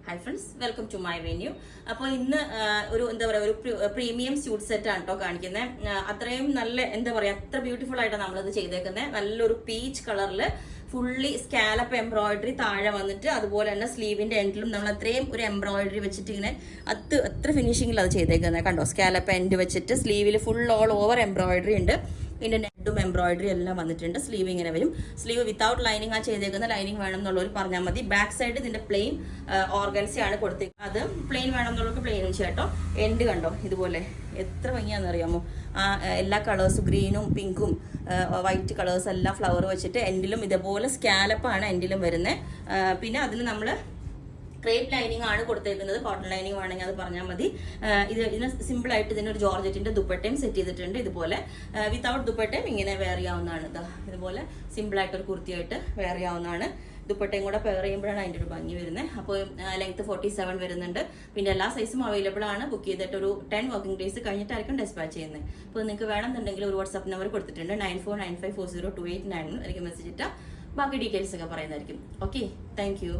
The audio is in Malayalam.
Hi friends, welcome to my venue. അപ്പോൾ ഇന്ന് ഒരു എന്താ പറയുക ഒരു പ്രീമിയം സ്യൂട്ട് സെറ്റ് ആണ് കേട്ടോ കാണിക്കുന്നത്. അത്രയും നല്ല എന്താ പറയുക അത്ര ബ്യൂട്ടിഫുൾ ആയിട്ടാണ് നമ്മളിത് ചെയ്തേക്കുന്നത്. നല്ലൊരു പീച്ച് കളറിൽ ഫുള്ളി സ്കാലപ്പ് എംബ്രോയിഡറി താഴെ വന്നിട്ട് അതുപോലെ തന്നെ സ്ലീവിന്റെ എൻഡിലും നമ്മൾ അത്രയും ഒരു എംബ്രോയിഡറി വെച്ചിട്ട് ഇങ്ങനെ അത്ര ഫിനിഷിങ്ങിൽ അത് ചെയ്തേക്കുന്നത് കണ്ടോ. സ്കാലപ്പ് എൻഡ് വെച്ചിട്ട് സ്ലീവിൽ ഫുൾ ഓൾ ഓവർ എംബ്രോയിഡറി ഉണ്ട്. ഇതിന്റെ നെറ്റും എംബ്രോയിഡറി എല്ലാം വന്നിട്ടുണ്ട്. സ്ലീവ് ഇങ്ങനെ വരും. സ്ലീവ് വിത്തൗട്ട് ലൈനിങ് ആ ചെയ്തേക്കുന്ന. ലൈനിങ് വേണം എന്നുള്ളവർ പറഞ്ഞാൽ മതി. ബാക്ക് സൈഡ് ഇതിന്റെ പ്ലെയിൻ ഓർഗൻസയാണ് കൊടുത്തേക്കുന്നത്. അത് പ്ലെയിൻ വേണം എന്നുള്ളവർക്ക് പ്ലെയിനും ചേട്ടോ. എൻഡ് കണ്ടോ ഇതുപോലെ എത്ര ഭംഗിയാണെന്ന് അറിയാമോ. എല്ലാ കളേഴ്സും ഗ്രീനും പിങ്കും വൈറ്റ് കളേഴ്സ് എല്ലാം ഫ്ലവർ വെച്ചിട്ട് എൻഡിലും ഇതേപോലെ സ്കാലപ്പാണ് എൻഡിലും വരുന്നത്. പിന്നെ അതിന് നമ്മൾ ക്രേപ്പ് ലൈനിങ് ആണ് കൊടുത്തേക്കുന്നത്. കോട്ടൺ ലൈനിങ് വേണമെങ്കിൽ അത് പറഞ്ഞാൽ മതി. ഇതിന് സിമ്പിൾ ആയിട്ട് ഇതിനൊരു ജോർജറ്റിന്റെ ദുപ്പട്ടയും സെറ്റ് ചെയ്തിട്ടുണ്ട്. ഇതുപോലെ വിത്തൗട്ട് ദുപ്പട്ടയും ഇങ്ങനെ വെയർ ചെയ്യാവുന്നതാണ്. ഇതുപോലെ സിമ്പിൾ ആയിട്ടൊരു കുർത്തിയായിട്ട് വെയർ ചെയ്യാവുന്നതാണ്. ദുപ്പട്ടയും കൂടെ പെയർ ചെയ്യുമ്പോഴാണ് അതിൻ്റെ ഒരു ഭംഗി വരുന്നത്. അപ്പോൾ ലെങ്ത് 47 വരുന്നുണ്ട്. പിന്നെ എല്ലാ സൈസും അവൈലബിൾ ആണ്. ബുക്ക് ചെയ്തിട്ട് ഒരു 10 വർക്കിംഗ് ഡേയ്സ് കഴിഞ്ഞിട്ടായിരിക്കും ഡെസ്പാച്ച് ചെയ്യുന്നത്. അപ്പോൾ നിങ്ങൾക്ക് വേണമെന്നുണ്ടെങ്കിൽ ഒരു വാട്സ്ആപ്പ് നമ്പർ കൊടുത്തിട്ടുണ്ട് 9495402891. എനിക്ക് മെസ്സേജ് ഇട്ടാൽ ബാക്കി ഡീറ്റെയിൽസ് ഒക്കെ പറയുന്നതായിരിക്കും. Okay, thank you.